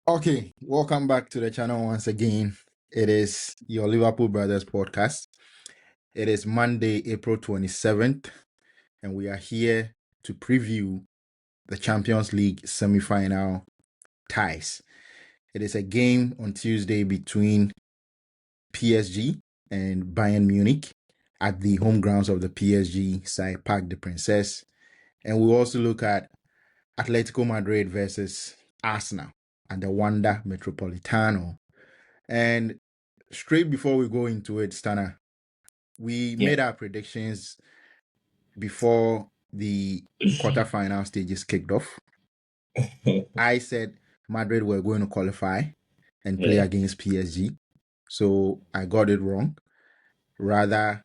Okay, welcome back to the channel once again. It is your Liverpool Brothers podcast. It is Monday, April 27th, and we are here to preview the Champions League semi-final ties. It is a game on Tuesday between PSG and Bayern Munich at the home grounds of the PSG side, Parc des Princes. And we'll also look at Atletico Madrid versus Arsenal at the Wanda Metropolitano. And straight before we go into it, Stana, we made our predictions before the quarterfinal stages kicked off. I said Madrid were going to qualify and play against PSG. So I got it wrong. Rather,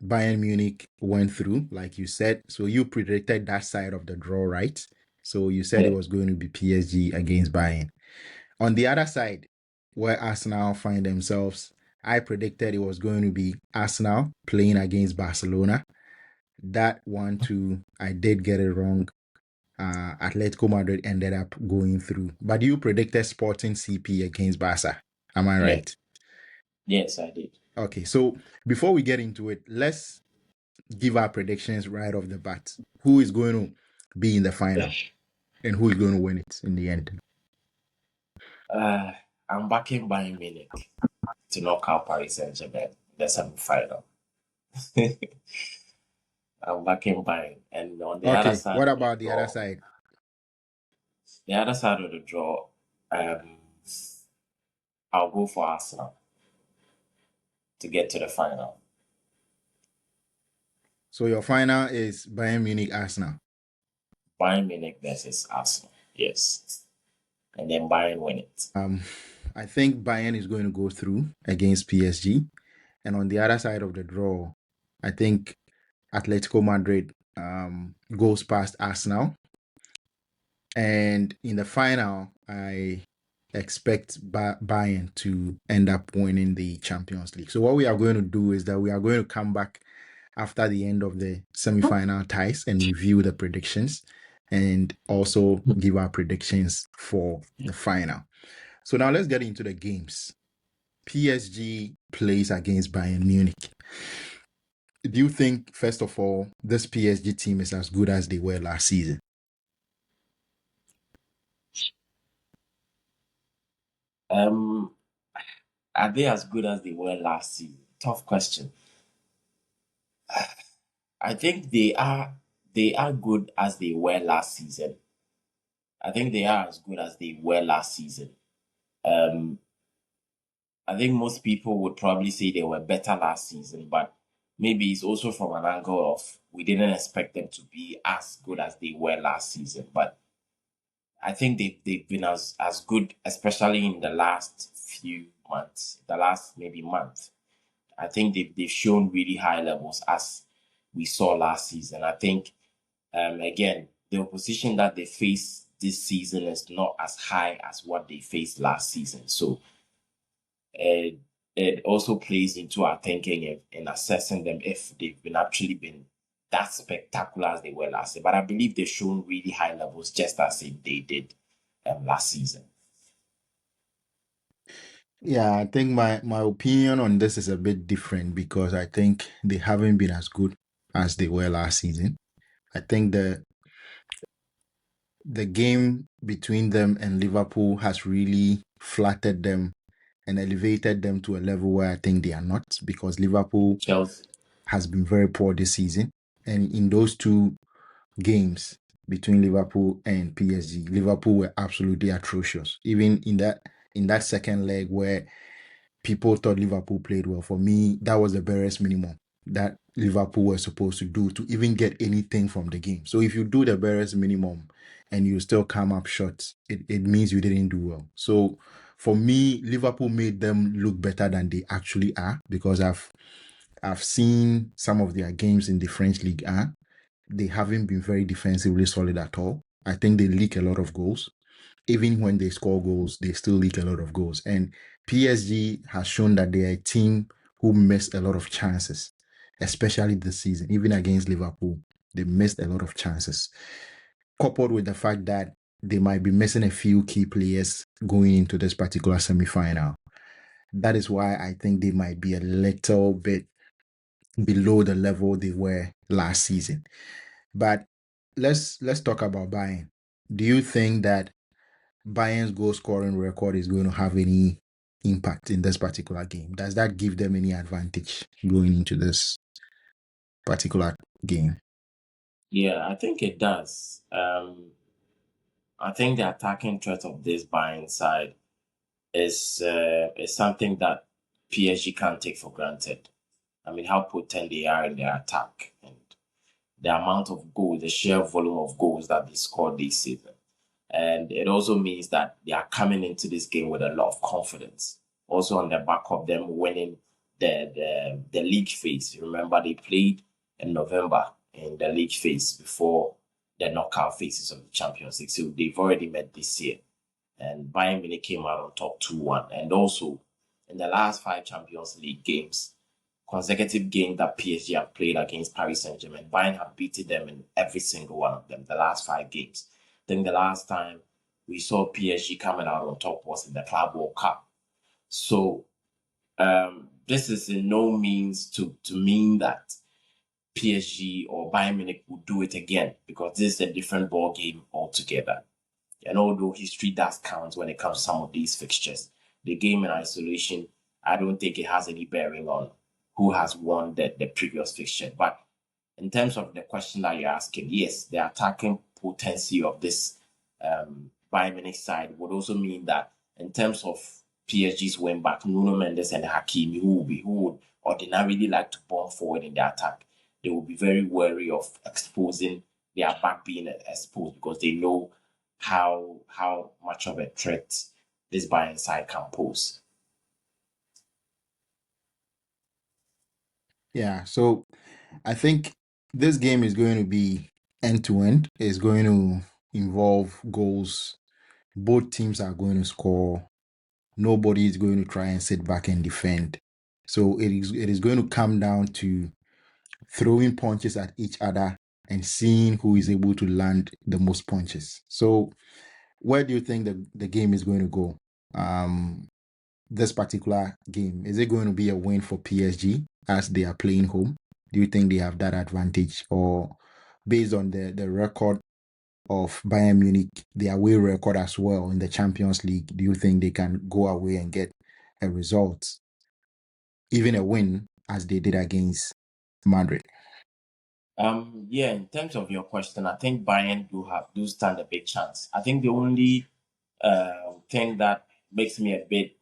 Bayern Munich went through, like you said. So you predicted that side of the draw, right? So you said it was going to be PSG against Bayern. On the other side, where Arsenal find themselves, I predicted it was going to be Arsenal playing against Barcelona. That one too, I did get it wrong. Atletico Madrid ended up going through. But you predicted Sporting CP against Barca. Am I right? Yes, I did. Okay, so before we get into it, let's give our predictions right off the bat. Who is going to be in the final and who is going to win it in the end? I'm backing Bayern Munich to knock out Paris Saint-Germain the semi-final. I'm backing Bayern, and on the other side. What about the other side? The other side of the draw, I'll go for Arsenal to get to the final. So your final is Bayern Munich Arsenal. Bayern Munich versus Arsenal, yes, and then Bayern win it. I think Bayern is going to go through against PSG, and on the other side of the draw, I think Atletico Madrid goes past Arsenal, and in the final, I expect Bayern to end up winning the Champions League. So what we are going to do is that we are going to come back after the end of the semi-final ties and review the predictions and also give our predictions for the final. So now let's get into the games. PSG plays against Bayern Munich. Do you think, first of all, this PSG team is as good as they were last season? Are they as good as they were last season? Tough question. I think they are good as they were last season. I think they are as good as they were last season. I think most people would probably say they were better last season, but maybe it's also from an angle of we didn't expect them to be as good as they were last season. But I think they've been as good, especially in the last few months, the last maybe month. I think they've shown really high levels as we saw last season. I think, again, the opposition that they face this season is not as high as what they faced last season. So it also plays into our thinking in assessing them if they've been actually been that spectacular as they were last year. But I believe they've shown really high levels just as if they did last season. Yeah, I think my opinion on this is a bit different because I think they haven't been as good as they were last season. I think the game between them and Liverpool has really flattered them and elevated them to a level where I think they are not, because Liverpool has been very poor this season. And in those two games between Liverpool and PSG, Liverpool were absolutely atrocious. Even in that second leg where people thought Liverpool played well, for me, that was the barest minimum that Liverpool were supposed to do to even get anything from the game. So if you do the barest minimum and you still come up short, it means you didn't do well. So for me, Liverpool made them look better than they actually are, because I've seen some of their games in the French League 1. They haven't been very defensively solid at all. I think they leak a lot of goals. Even when they score goals, they still leak a lot of goals. And PSG has shown that they are a team who missed a lot of chances, especially this season. Even against Liverpool, they missed a lot of chances. Coupled with the fact that they might be missing a few key players going into this particular semi-final. That is why I think they might be a little bit below the level they were last season. But let's talk about Bayern. Do you think that Bayern's goal scoring record is going to have any impact in this particular game? Does that give them any advantage going into this particular game? Yeah, I think it does. I think the attacking threat of this Bayern side is something that PSG can't take for granted. I mean, how potent they are in their attack and the amount of goals, the sheer volume of goals that they scored this season. And it also means that they are coming into this game with a lot of confidence. Also on the back of them winning the league phase. Remember, they played in November in the league phase before the knockout phases of the Champions League. So they've already met this year. And Bayern Munich came out on top 2-1. And also, in the last 5 Champions League games, consecutive games that PSG have played against Paris Saint-Germain, Bayern have beaten them in every single one of them, the last 5 games. I think the last time we saw PSG coming out on top was in the Club World Cup. So this is in no means to mean that PSG or Bayern Munich will do it again, because this is a different ball game altogether. And although history does count when it comes to some of these fixtures, the game in isolation, I don't think it has any bearing on who has won the previous fixture. But in terms of the question that you're asking, yes, the attacking potency of this Bayern Munich side would also mean that in terms of PSG's wing back, Nuno Mendes and Hakimi, who would ordinarily like to bomb forward in the attack, they will be very wary of exposing their back being exposed, because they know how much of a threat this Bayern side can pose. Yeah, so I think this game is going to be end to end. It's going to involve goals. Both teams are going to score. Nobody is going to try and sit back and defend. So it is going to come down to throwing punches at each other and seeing who is able to land the most punches. So where do you think the game is going to go? This particular game, is it going to be a win for PSG as they are playing home? Do you think they have that advantage, or based on the record of Bayern Munich, the away record as well in the Champions League, do you think they can go away and get a result, even a win, as they did against Madrid? Yeah, in terms of your question, I think Bayern do stand a big chance. I think the only thing that makes me a bit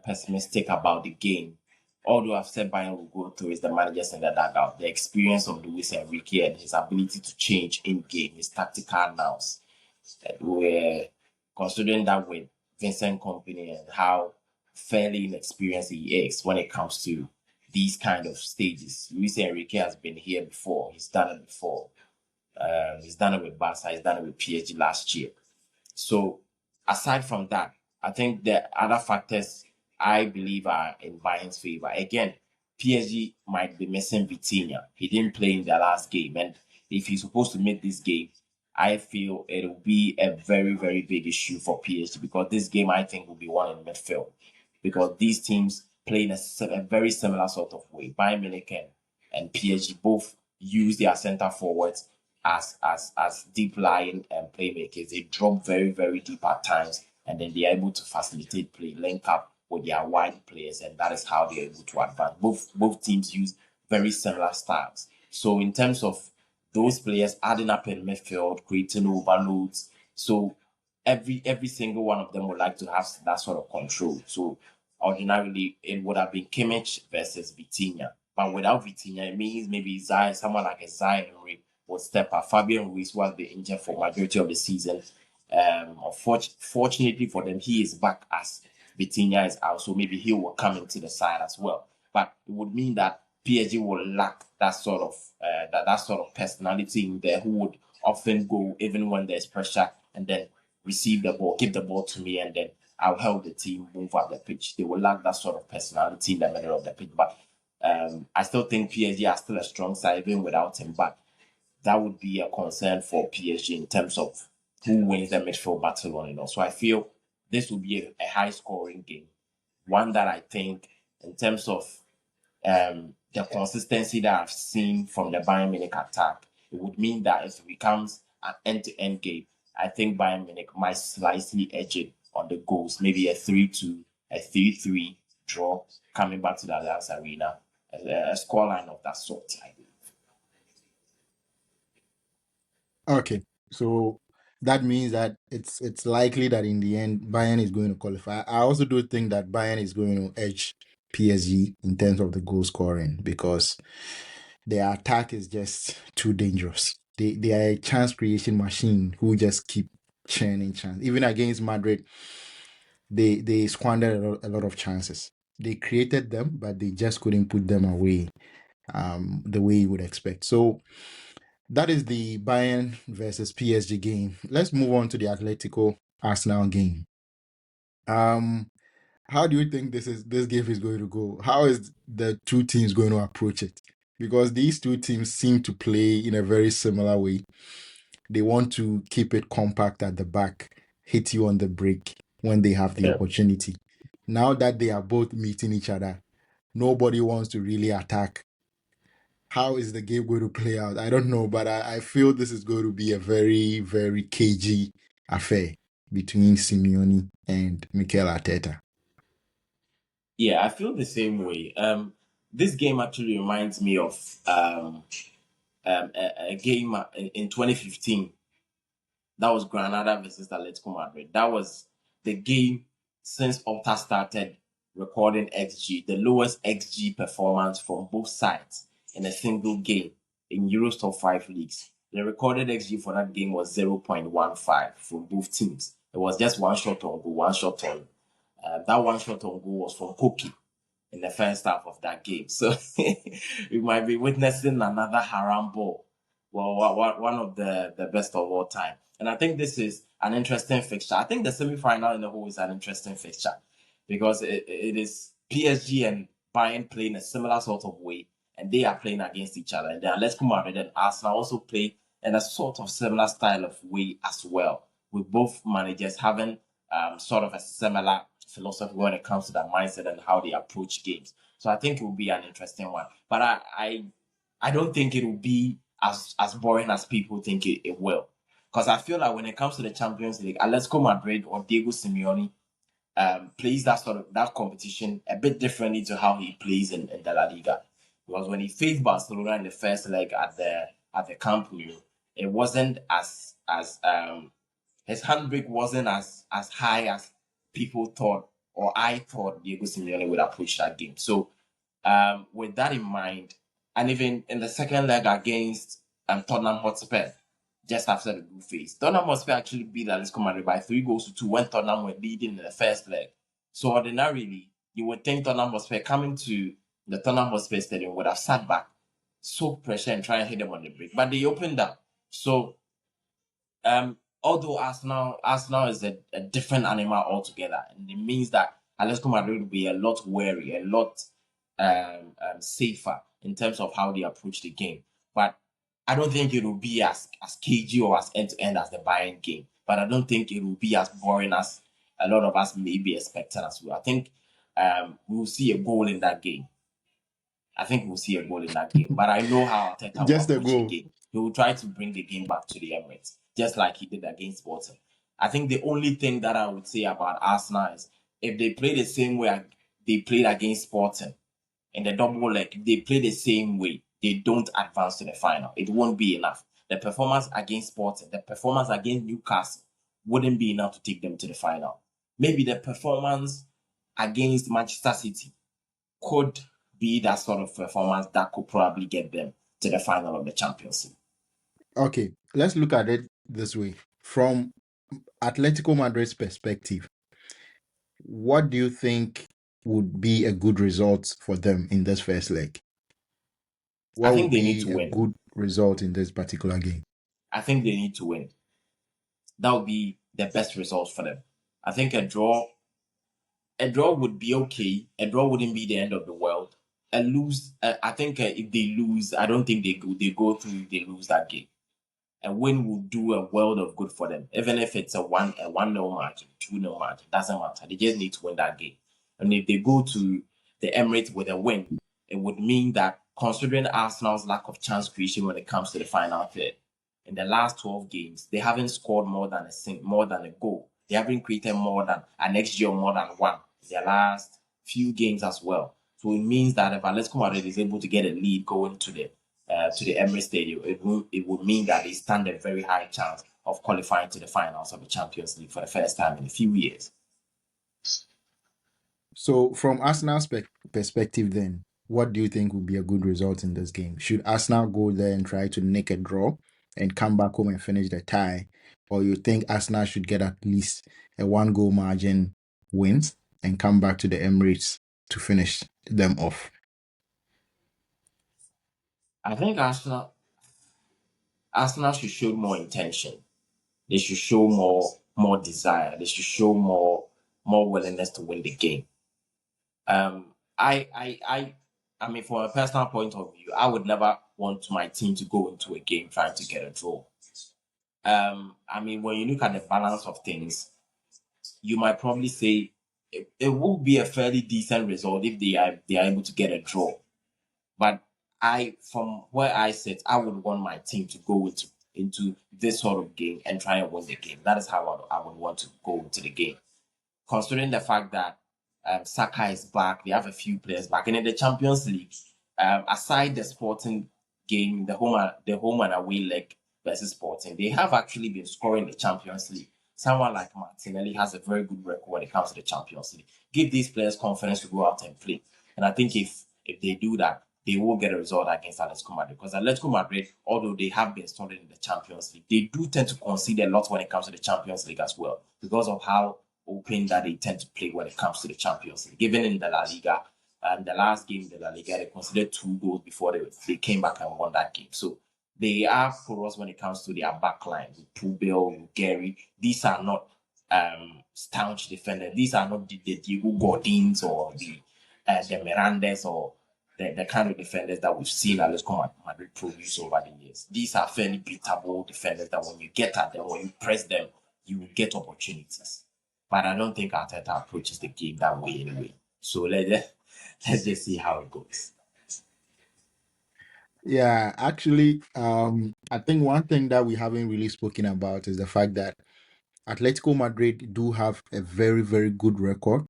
pessimistic about the game, although I've said Bayern will go through, is the managers in the dugout, the experience of Luis Enrique and his ability to change in game, his tactical nous. We're considering that with Vincent Company and how fairly inexperienced he is when it comes to these kind of stages. Luis Enrique has been here before. He's done it before. He's done it with Barca. He's done it with PSG last year. So aside from that, I think the other factors I believe are in Bayern's favor. Again, PSG might be missing Vitinha. He didn't play in the last game, and if he's supposed to make this game, I feel it will be a very, very big issue for PSG, because this game I think will be won in midfield, because these teams play in a very similar sort of way. Bayern Munich and PSG both use their centre forwards as deep lying playmakers. They drop very, very deep at times, and then they are able to facilitate play, link up with their wide players, and that is how they are able to advance. Both teams use very similar styles. So in terms of those players adding up in midfield, creating overloads, so every single one of them would like to have that sort of control. So ordinarily it would have been Kimmich versus Vitinha. But without Vitinha, it means maybe someone like a Zaire will step up. Fabian Ruiz was been injured for majority of the season. Fortunately for them, he is back as Vitinha is out, so maybe he will come into the side as well. But it would mean that PSG will lack that sort of personality in there, who would often go even when there's pressure and then receive the ball, give the ball to me, and then I'll help the team move up the pitch. They will lack that sort of personality in the middle of the pitch. But I still think PSG are still a strong side even without him. But that would be a concern for PSG in terms of who wins the midfield battle on it all. So I feel this will be a high scoring game, one that I think, in terms of the consistency that I've seen from the Bayern Munich attack, it would mean that if it becomes an end-to-end game, I think Bayern Munich might slightly edge it on the goals, maybe a 3-2, a 3-3 draw, coming back to the Allianz Arena, a scoreline of that sort, I believe. Okay, so that means that it's likely that in the end Bayern is going to qualify. I also do think that Bayern is going to edge PSG in terms of the goal scoring because their attack is just too dangerous. They are a chance creation machine who just keep churning chance. Even against Madrid, they squandered a lot of chances. They created them, but they just couldn't put them away the way you would expect. So that is the Bayern versus PSG game. Let's move on to the Atletico Arsenal game. How do you think this game is going to go? How is the two teams going to approach it? Because these two teams seem to play in a very similar way. They want to keep it compact at the back, hit you on the break when they have the Yeah. opportunity. Now that they are both meeting each other, nobody wants to really attack. How is the game going to play out? I don't know, but I feel this is going to be a very, very cagey affair between Simeone and Mikel Arteta. Yeah, I feel the same way. This game actually reminds me of a game in 2015. That was Granada versus Atletico Madrid. That was the game since Opta started recording XG, the lowest XG performance from both sides in a single game in Euro's top 5 leagues. The recorded XG for that game was 0.15 from both teams. It was just one shot on goal, one shot on. That one shot on goal was from Koki in the first half of that game. So we might be witnessing another haram ball. Well, one of the best of all time. And I think this is an interesting fixture. I think the semi-final in the whole is an interesting fixture because it is PSG and Bayern playing a similar sort of way, and they are playing against each other. And then Atletico Madrid and Arsenal also play in a sort of similar style of way as well, with both managers having sort of a similar philosophy when it comes to that mindset and how they approach games. So I think it will be an interesting one. But I don't think it will be as boring as people think it will. Because I feel like when it comes to the Champions League, Atletico Madrid or Diego Simeone plays that sort of that competition a bit differently to how he plays in the La Liga. Because when he faced Barcelona in the first leg at the Camp Nou, it wasn't as his handbrake wasn't as high as people thought or I thought Diego Simeone would approach that game. So with that in mind, and even in the second leg against Tottenham Hotspur, just after the group phase, Tottenham Hotspur actually beat Atletico Madrid by 3-2 when Tottenham were leading in the first leg. So ordinarily, you would think Tottenham Hotspur coming to the Tottenham Hotspur Stadium would have sat back, soak pressure, and try and hit them on the break, but they opened up. So although Arsenal is a different animal altogether, and it means that Atletico Madrid will be a lot wary, a lot safer in terms of how they approach the game. But I don't think it will be as cagey or as end to end as the Bayern game. But I don't think it will be as boring as a lot of us may be expecting as well. I think we will see a goal in that game. I think we'll see a goal in that game. But I know how Arteta will Just a approach the goal. game. He will try to bring the game back to the Emirates, just like he did against Sporting. I think the only thing that I would say about Arsenal is if they play the same way they played against Sporting in the double leg, if they play the same way, they don't advance to the final. It won't be enough. The performance against Sporting, the performance against Newcastle wouldn't be enough to take them to the final. Maybe the performance against Manchester City could be that sort of performance that could probably get them to the final of the Champions League. Okay, let's look at it this way. From Atletico Madrid's perspective, what do you think would be a good result for them in this first leg? I What think would they need be to a win. good result in this particular game? I think they need to win. That would be the best result for them. I think a draw would be okay. A draw wouldn't be the end of the world. I think if they lose, I don't think they go through if they lose that game. a win will do a world of good for them. Even if it's a 1-0 match, 2-0 match, it doesn't matter. They just need to win that game. And if they go to the Emirates with a win, it would mean that considering Arsenal's lack of chance creation when it comes to the final third, in the last 12 games, they haven't scored more than a goal. They haven't created more than an XG or more than one in their last few games as well. So it means that if Atletico Madrid is able to get a lead going to the Emirates Stadium, it would mean that they stand a very high chance of qualifying to the finals of the Champions League for the first time in a few years. So, from Arsenal's perspective, then, what do you think would be a good result in this game? Should Arsenal go there and try to nick a draw and come back home and finish the tie? Or you think Arsenal should get at least a 1-goal margin win and come back to the Emirates to finish them off? I think Arsenal should show more intention. They should show more desire. They should show more willingness to win the game. I mean, from a personal point of view, I would never want my team to go into a game trying to get a draw. I mean, when you look at the balance of things, you might probably say it will be a fairly decent result if they are able to get a draw. But from where I sit, I would want my team to go into this sort of game and try and win the game. That is how I would want to go into the game, considering the fact that Saka is back. They have a few players back, and in the Champions League, aside the Sporting game, the home and away leg versus Sporting, they have actually been scoring the Champions League. Someone like Martinelli has a very good record when it comes to the Champions League. Give these players confidence to go out and play, and I think if they do that, they will get a result against Atletico Madrid. Because Atletico Madrid, although they have been solid in the Champions League, they do tend to concede a lot when it comes to the Champions League as well, because of how open that they tend to play when it comes to the Champions League. Even in the La Liga, the last game in the La Liga, they conceded 2 goals before they came back and won that game. So they are porous when it comes to their back line. With Pubel, with Gary, these are not staunch defenders. These are not the Diego Godins or the Mirandes or the kind of defenders that we've seen Atletico Madrid produce over the years. These are fairly beatable defenders that when you get at them, when you press them, you will get opportunities. But I don't think Arteta approaches the game that way anyway. So let's just see how it goes. Yeah, actually, I think one thing that we haven't really spoken about is the fact that Atletico Madrid do have a very, very good record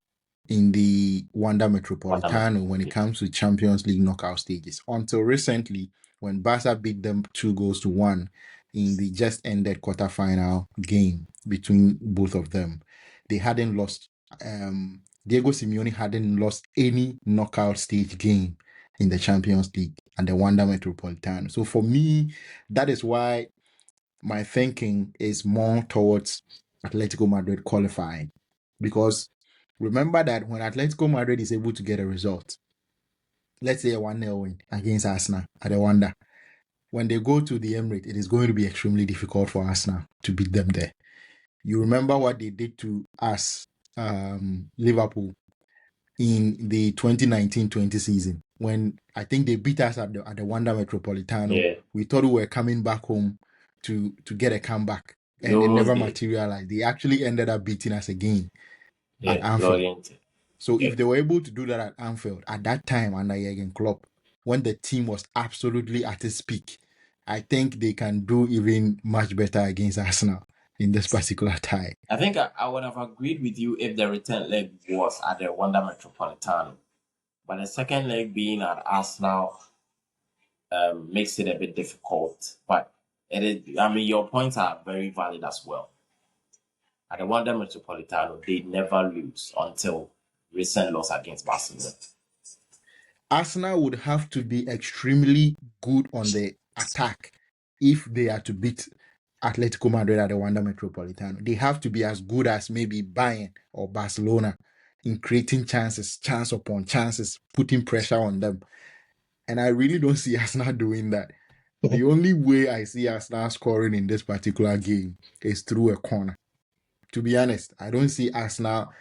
in the Wanda Metropolitano when it comes to Champions League knockout stages. Until recently, when Barca beat them 2-1 in the just ended quarterfinal game between both of them, they hadn't lost. Diego Simeone hadn't lost any knockout stage game in the Champions League and the Wanda Metropolitano. So for me, that is why my thinking is more towards Atletico Madrid qualifying, because remember that when Atletico Madrid is able to get a result, let's say a 1-0 win against Arsenal at the Wanda, when they go to the Emirates, it is going to be extremely difficult for Arsenal to beat them there. You remember what they did to us, Liverpool, in the 2019-20 season, when I think they beat us at the Wanda Metropolitano. Yeah. We thought we were coming back home to get a comeback, and it never materialized. They actually ended up beating us again at Anfield. So if they were able to do that at Anfield at that time under Jurgen Klopp, when the team was absolutely at its peak, I think they can do even much better against Arsenal in this particular tie. I think I would have agreed with you if the return leg was at the Wanda Metropolitano. But the second leg being at Arsenal makes it a bit difficult. But it is, I mean, your points are very valid as well. At the Wanda Metropolitano, they never lose until recent loss against Barcelona. Arsenal would have to be extremely good on the attack if they are to beat Atletico Madrid at the Wanda Metropolitano. They have to be as good as maybe Bayern or Barcelona in creating chances, chance upon chances, putting pressure on them. And I really don't see Arsenal doing that. The only way I see Arsenal scoring in this particular game is through a corner. To be honest, I don't see Arsenal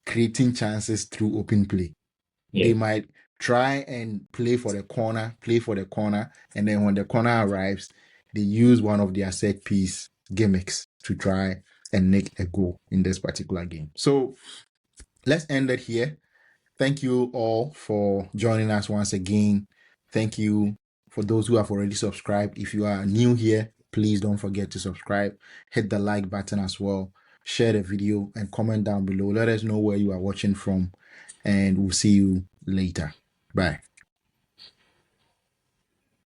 creating chances through open play. Yeah. They might try and play for the corner, and then when the corner arrives, they used one of their set piece gimmicks to try and nick a goal in this particular game. So let's end it here. Thank you all for joining us once again. Thank you for those who have already subscribed. If you are new here, please don't forget to subscribe. Hit the like button as well. Share the video and comment down below. Let us know where you are watching from, and we'll see you later. Bye.